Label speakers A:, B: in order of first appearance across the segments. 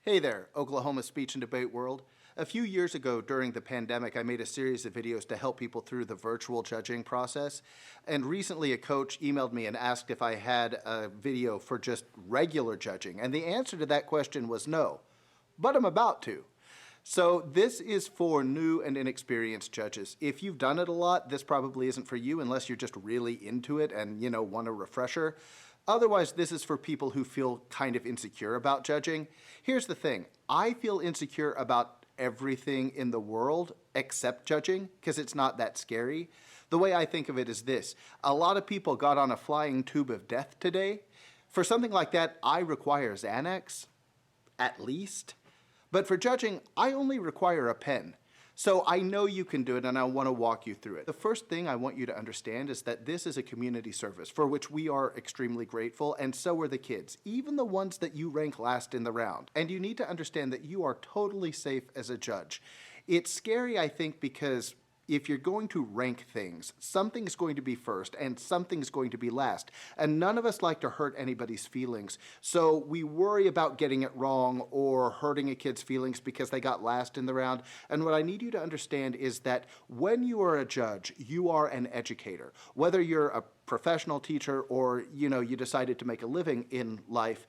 A: Hey there, Oklahoma speech and debate world. A few years ago during the pandemic, I made a series of videos to help people through the virtual judging process. And recently a coach emailed me and asked if I had a video for just regular judging. And the answer to that question was no, but I'm about to. So this is for new and inexperienced judges. If you've done it a lot, this probably isn't for you unless you're just really into it and, want a refresher. Otherwise, this is for people who feel kind of insecure about judging. Here's the thing. I feel insecure about everything in the world except judging because it's not that scary. The way I think of it is this. A lot of people got on a flying tube of death today. For something like that, I require Xanax, at least. But for judging, I only require a pen. So I know you can do it and I want to walk you through it. The first thing I want you to understand is that this is a community service for which we are extremely grateful, and so are the kids, even the ones that you rank last in the round. And you need to understand that you are totally safe as a judge. It's scary, I think, because if you're going to rank things, something's going to be first and something's going to be last. And none of us like to hurt anybody's feelings. So we worry about getting it wrong or hurting a kid's feelings because they got last in the round. And what I need you to understand is that when you are a judge, you are an educator. Whether you're a professional teacher or you decided to make a living in life,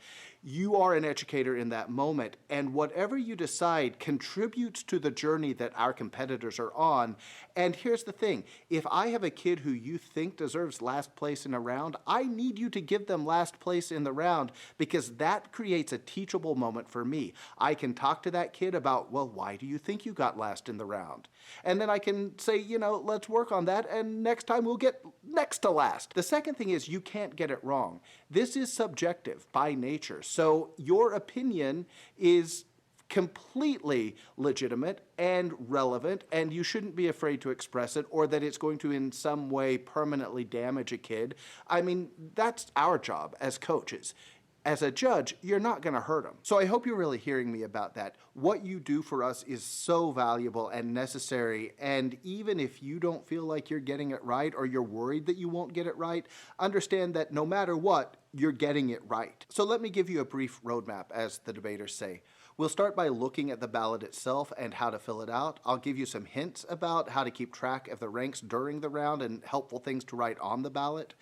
A: you are an educator in that moment, and whatever you decide contributes to the journey that our competitors are on. And here's the thing, if I have a kid who you think deserves last place in a round, I need you to give them last place in the round because that creates a teachable moment for me. I can talk to that kid about, well, why do you think you got last in the round? And then I can say, let's work on that, and next time we'll get next to last. The second thing is you can't get it wrong. This is subjective by nature. So your opinion is completely legitimate and relevant, and you shouldn't be afraid to express it or that it's going to in some way permanently damage a kid. I mean, that's our job as coaches. As a judge, you're not going to hurt them. So I hope you're really hearing me about that. What you do for us is so valuable and necessary, and even if you don't feel like you're getting it right or you're worried that you won't get it right, understand that no matter what, you're getting it right. So let me give you a brief roadmap, as the debaters say. We'll start by looking at the ballot itself and how to fill it out. I'll give you some hints about how to keep track of the ranks during the round and helpful things to write on the ballot.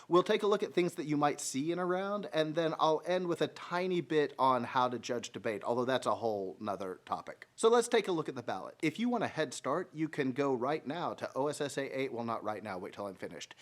A: We'll take a look at things that you might see in a round, and then I'll end with a tiny bit on how to judge debate, although that's a whole nother topic. So let's take a look at the ballot. If you want a head start, you can go right now to OSSAA, well, not right now, wait till I'm finished.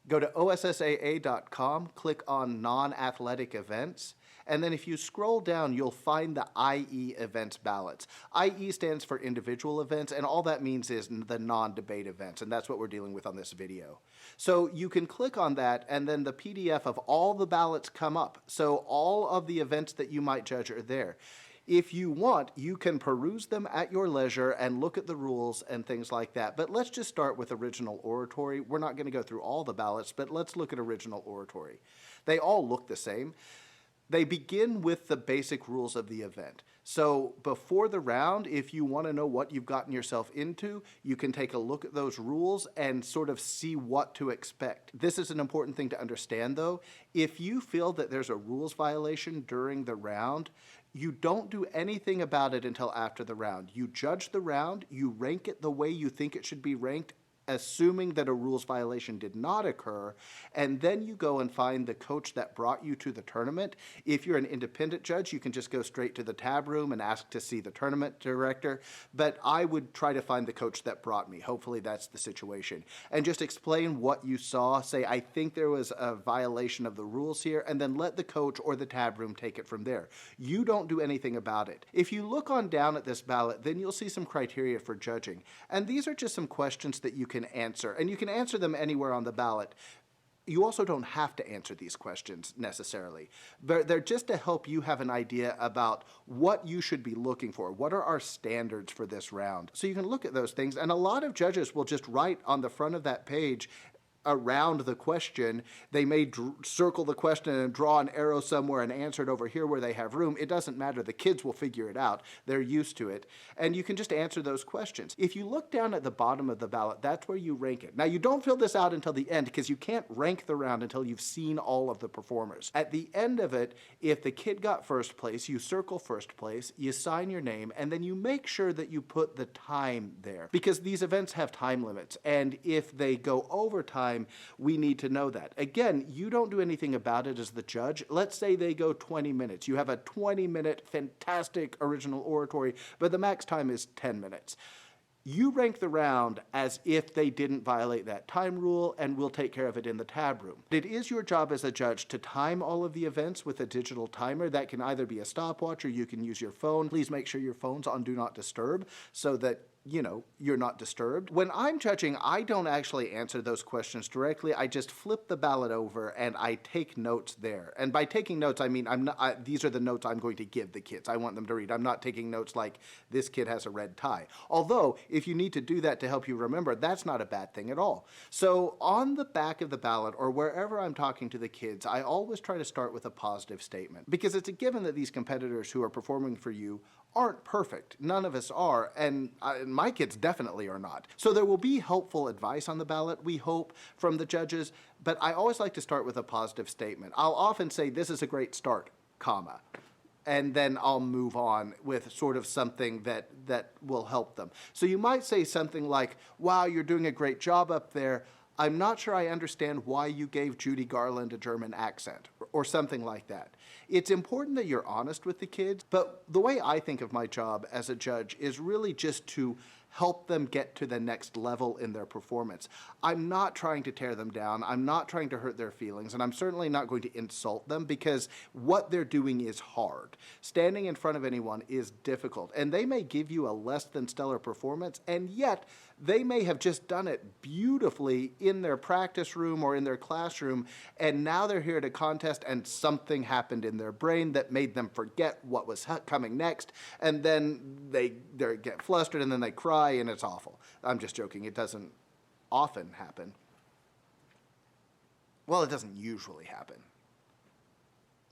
A: Go to OSSAA.com, click on non-athletic events, and then if you scroll down, you'll find the IE events ballots. IE stands for individual events, and all that means is the non-debate events, and that's what we're dealing with on this video. So you can click on that, and then the PDF of all the ballots come up. So all of the events that you might judge are there. If you want, you can peruse them at your leisure and look at the rules and things like that. But let's just start with original oratory. We're not going to go through all the ballots, but let's look at original oratory. They all look the same. They begin with the basic rules of the event. So before the round, if you want to know what you've gotten yourself into, you can take a look at those rules and sort of see what to expect. This is an important thing to understand, though. If you feel that there's a rules violation during the round, you don't do anything about it until after the round. You judge the round, you rank it the way you think it should be ranked, assuming that a rules violation did not occur, and then you go and find the coach that brought you to the tournament. If you're an independent judge, you can just go straight to the tab room and ask to see the tournament director, but I would try to find the coach that brought me. Hopefully that's the situation. And just explain what you saw. Say, I think there was a violation of the rules here, and then let the coach or the tab room take it from there. You don't do anything about it. If you look on down at this ballot, then you'll see some criteria for judging, and these are just some questions that you can answer, and you can answer them anywhere on the ballot. You also don't have to answer these questions necessarily. They're just to help you have an idea about what you should be looking for. What are our standards for this round? So you can look at those things, and a lot of judges will just write on the front of that page around the question. They may circle the question and draw an arrow somewhere and answer it over here where they have room. It doesn't matter. The kids will figure it out. They're used to it. And you can just answer those questions. If you look down at the bottom of the ballot, that's where you rank it. Now, you don't fill this out until the end because you can't rank the round until you've seen all of the performers. At the end of it, if the kid got first place, you circle first place, you sign your name, and then you make sure that you put the time there because these events have time limits. And if they go over time, we need to know that. Again, you don't do anything about it as the judge. Let's say they go 20 minutes. You have a 20-minute fantastic original oratory, but the max time is 10 minutes. You rank the round as if they didn't violate that time rule, and we'll take care of it in the tab room. It is your job as a judge to time all of the events with a digital timer. That can either be a stopwatch or you can use your phone. Please make sure your phone's on Do Not Disturb so that you're not disturbed. When I'm judging, I don't actually answer those questions directly. I just flip the ballot over and I take notes there. And by taking notes, I mean these are the notes I'm going to give the kids. I want them to read. I'm not taking notes like this kid has a red tie. Although, if you need to do that to help you remember, that's not a bad thing at all. So on the back of the ballot or wherever I'm talking to the kids, I always try to start with a positive statement because it's a given that these competitors who are performing for you aren't perfect. None of us are, and my kids definitely are not. So there will be helpful advice on the ballot, we hope, from the judges, but I always like to start with a positive statement. I'll often say, this is a great start, comma, and then I'll move on with sort of something that will help them. So you might say something like, wow, you're doing a great job up there. I'm not sure I understand why you gave Judy Garland a German accent, or something like that. It's important that you're honest with the kids, but the way I think of my job as a judge is really just to help them get to the next level in their performance. I'm not trying to tear them down. I'm not trying to hurt their feelings, and I'm certainly not going to insult them because what they're doing is hard. Standing in front of anyone is difficult, and they may give you a less than stellar performance, and yet they may have just done it beautifully in their practice room or in their classroom, and now they're here at a contest and something happened in their brain that made them forget what was coming next, and then they get flustered and then they cry and it's awful. I'm just joking. It doesn't often happen. Well, it doesn't usually happen.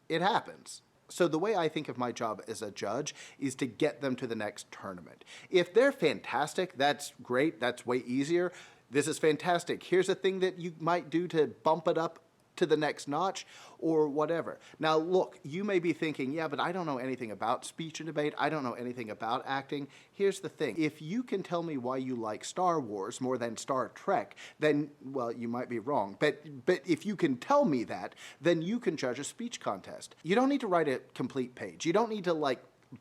A: It happens. So the way I think of my job as a judge is to get them to the next tournament. If they're fantastic, that's great. That's way easier. This is fantastic. Here's a thing that you might do to bump it up to the next notch or whatever. Now, look, you may be thinking, yeah, but I don't know anything about speech and debate. I don't know anything about acting. Here's the thing. If you can tell me why you like Star Wars more than Star Trek, then, well, you might be wrong. But if you can tell me that, then you can judge a speech contest. You don't need to write a complete page. You don't need to,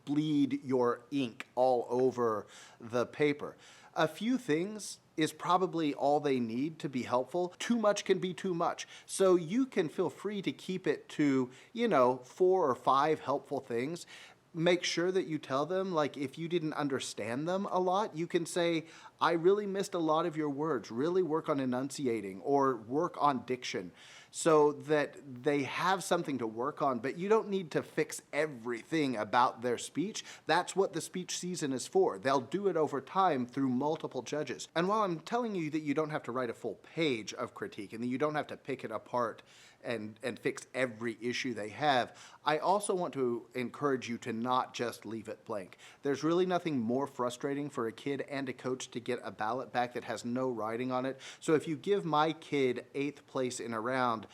A: bleed your ink all over the paper. A few things is probably all they need to be helpful. Too much can be too much. So you can feel free to keep it to, 4 or 5 helpful things. Make sure that you tell them, if you didn't understand them a lot, you can say, I really missed a lot of your words. Really work on enunciating or work on diction so that they have something to work on, but you don't need to fix everything about their speech. That's what the speech season is for. They'll do it over time through multiple judges. And while I'm telling you that you don't have to write a full page of critique and that you don't have to pick it apart and fix every issue they have, I also want to encourage you to not just leave it blank. There's really nothing more frustrating for a kid and a coach to get a ballot back that has no writing on it. So if you give my kid 8th place in a round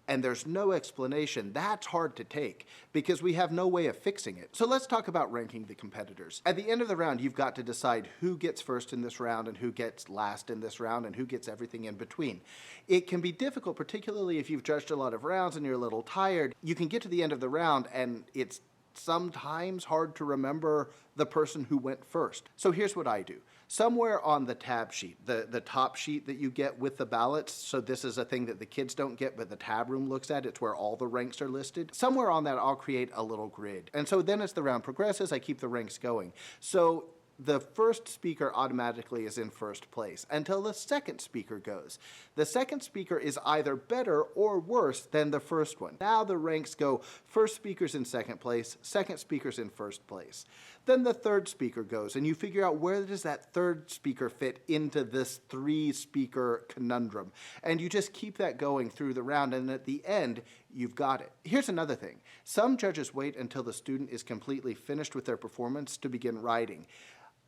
A: and there's no explanation, that's hard to take because we have no way of fixing it. So let's talk about ranking the competitors. At the end of the round, you've got to decide who gets first in this round and who gets last in this round and who gets everything in between. It can be difficult, particularly if you've judged a lot of rounds and you're a little tired. You can get to the end of the round and it's sometimes hard to remember the person who went first. So here's what I do. Somewhere on the tab sheet, the top sheet that you get with the ballots, so this is a thing that the kids don't get, but the tab room looks at, it's where all the ranks are listed. Somewhere on that, I'll create a little grid. And so then as the round progresses, I keep the ranks going. So the first speaker automatically is in first place until the second speaker goes. The second speaker is either better or worse than the first one. Now the ranks go first speaker's in second place, second speaker's in first place. Then the third speaker goes, and you figure out where does that third speaker fit into this three-speaker conundrum. And you just keep that going through the round, and at the end, you've got it. Here's another thing. Some judges wait until the student is completely finished with their performance to begin writing.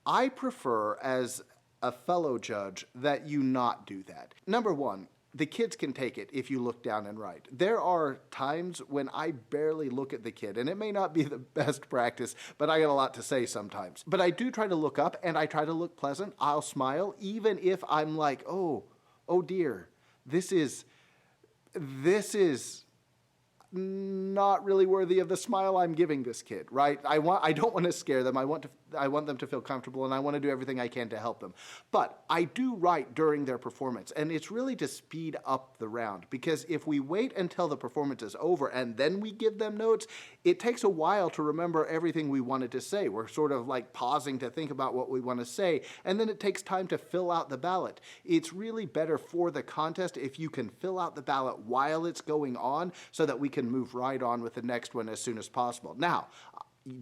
A: I prefer, as a fellow judge, that you not do that. Number one, the kids can take it if you look down and write. There are times when I barely look at the kid, and it may not be the best practice, but I got a lot to say sometimes. But I do try to look up, and I try to look pleasant. I'll smile, even if I'm like, oh dear, this is not really worthy of the smile I'm giving this kid, right? I don't want to scare them. I want them to feel comfortable, and I want to do everything I can to help them. But I do write during their performance, and it's really to speed up the round, because if we wait until the performance is over and then we give them notes, it takes a while to remember everything we wanted to say. We're sort of like pausing to think about what we want to say, and then it takes time to fill out the ballot. It's really better for the contest if you can fill out the ballot while it's going on so that we can move right on with the next one as soon as possible. Now,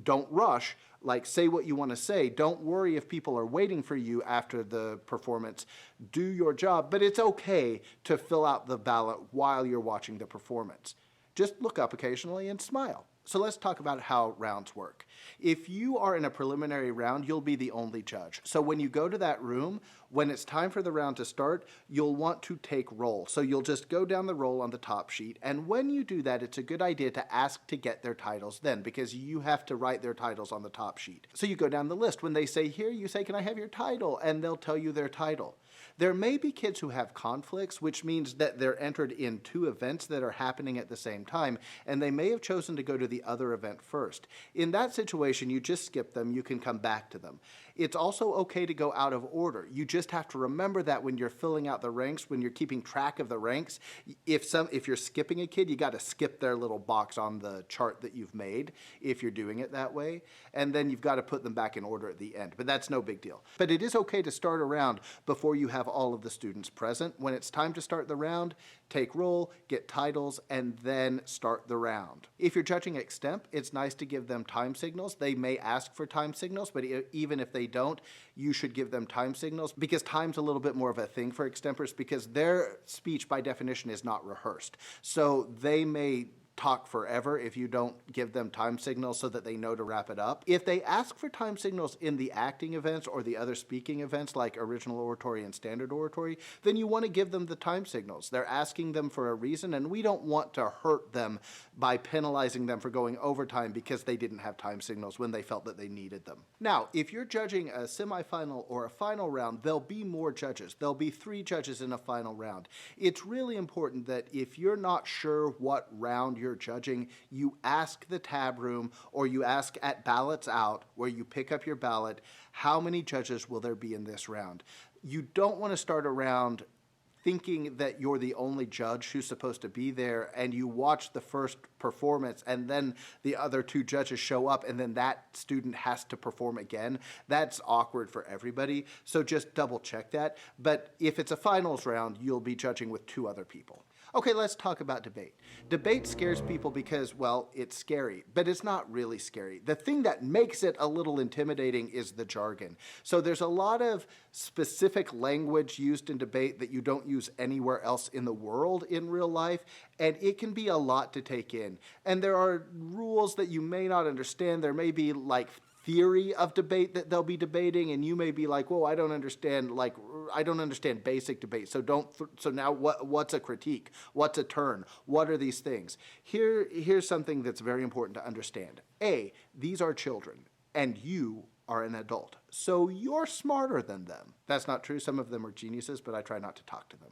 A: don't rush. Like, say what you want to say. Don't worry if people are waiting for you after the performance. Do your job, but it's okay to fill out the ballot while you're watching the performance. Just look up occasionally and smile. So let's talk about how rounds work. If you are in a preliminary round, you'll be the only judge. So when you go to that room, when it's time for the round to start, you'll want to take roll. So you'll just go down the roll on the top sheet. And when you do that, it's a good idea to ask to get their titles then, because you have to write their titles on the top sheet. So you go down the list. When they say here, you say, "Can I have your title?" And they'll tell you their title. There may be kids who have conflicts, which means that they're entered in two events that are happening at the same time, and they may have chosen to go to the other event first. In that situation, you just skip them. You can come back to them. It's also okay to go out of order. You just have to remember that when you're filling out the ranks, when you're keeping track of the ranks, if you're skipping a kid, you got to skip their little box on the chart that you've made if you're doing it that way, and then you've got to put them back in order at the end. But that's no big deal. But it is okay to start a round before you have all of the students present. When it's time to start the round, take roll, get titles, and then start the round. If you're judging extemp, it's nice to give them time signals. They may ask for time signals, but even if they don't, you should give them time signals, because time's a little bit more of a thing for extempers, because their speech by definition is not rehearsed. So they may talk forever if you don't give them time signals so that they know to wrap it up. If they ask for time signals in the acting events or the other speaking events like original oratory and standard oratory, then you want to give them the time signals. They're asking them for a reason, and we don't want to hurt them by penalizing them for going overtime because they didn't have time signals when they felt that they needed them. Now, if you're judging a semifinal or a final round, there'll be more judges. There'll be 3 judges in a final round. It's really important that if you're not sure what round you're judging, you ask the tab room, or you ask at ballots out, where you pick up your ballot, how many judges will there be in this round? You don't want to start a round thinking that you're the only judge who's supposed to be there, and you watch the first performance and then the other 2 judges show up and then that student has to perform again. That's awkward for everybody, so just double check that. But if it's a finals round, you'll be judging with 2 other people. Okay, let's talk about debate. Debate scares people because, well, it's scary, but it's not really scary. The thing that makes it a little intimidating is the jargon. So there's a lot of specific language used in debate that you don't use anywhere else in the world in real life, and it can be a lot to take in. And there are rules that you may not understand. There may be like theory of debate that they'll be debating, and you may be like, whoa, I don't understand basic debate. So now what's a critique? What's a turn? What are these things? Here's something that's very important to understand. A, these are children, and you are an adult. So you're smarter than them. That's not true. Some of them are geniuses, but I try not to talk to them.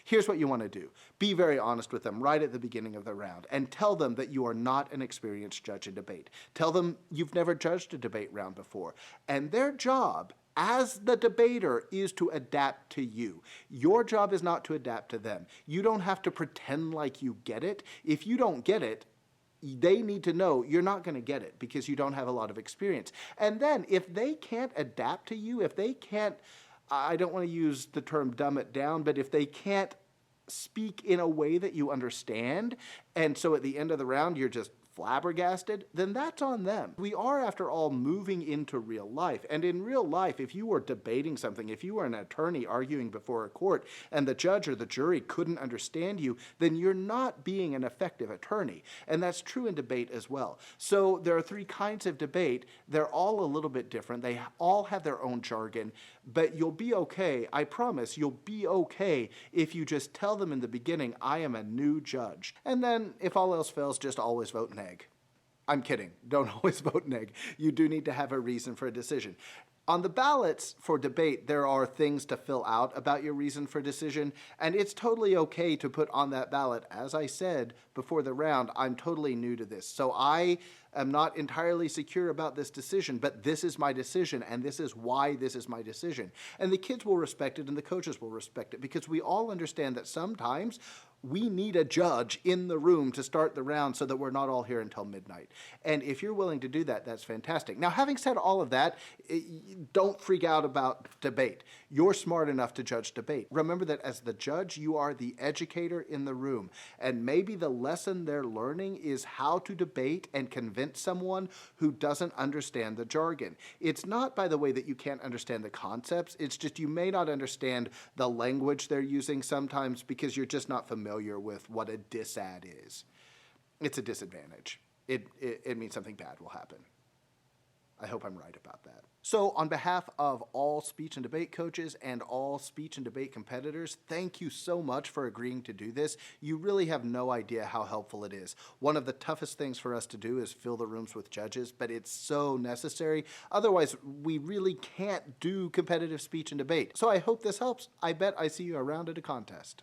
A: Here's what you want to do. Be very honest with them right at the beginning of the round and tell them that you are not an experienced judge in debate. Tell them you've never judged a debate round before. And their job as the debater is to adapt to you. Your job is not to adapt to them. You don't have to pretend like you get it. If you don't get it, they need to know you're not going to get it because you don't have a lot of experience. And then if they can't adapt to you, if they can't, I don't want to use the term dumb it down, but if they can't speak in a way that you understand, and so at the end of the round you're just flabbergasted, then that's on them. We are, after all, moving into real life. And in real life, if you were debating something, if you were an attorney arguing before a court and the judge or the jury couldn't understand you, then you're not being an effective attorney. And that's true in debate as well. So there are three kinds of debate. They're all a little bit different. They all have their own jargon, but you'll be okay. I promise you'll be okay if you just tell them in the beginning, I am a new judge. And then if all else fails, just always vote an egg. I'm kidding. Don't always vote an egg. You do need to have a reason for a decision. On the ballots for debate, there are things to fill out about your reason for decision, and it's totally okay to put on that ballot, as I said before the round, I'm totally new to this. So I am not entirely secure about this decision, but this is my decision, and this is why this is my decision. And the kids will respect it, and the coaches will respect it, because we all understand that sometimes we need a judge in the room to start the round so that we're not all here until midnight. And if you're willing to do that, that's fantastic. Now, having said all of that, don't freak out about debate. You're smart enough to judge debate. Remember that as the judge, you are the educator in the room. And maybe the lesson they're learning is how to debate and convince someone who doesn't understand the jargon. It's not, by the way, that you can't understand the concepts. It's just you may not understand the language they're using sometimes because you're just not familiar with what a disad is. It's a disadvantage. It means something bad will happen. I hope I'm right about that. So on behalf of all speech and debate coaches and all speech and debate competitors, thank you so much for agreeing to do this. You really have no idea how helpful it is. One of the toughest things for us to do is fill the rooms with judges, but it's so necessary. Otherwise, we really can't do competitive speech and debate. So I hope this helps. I bet I see you around at a contest.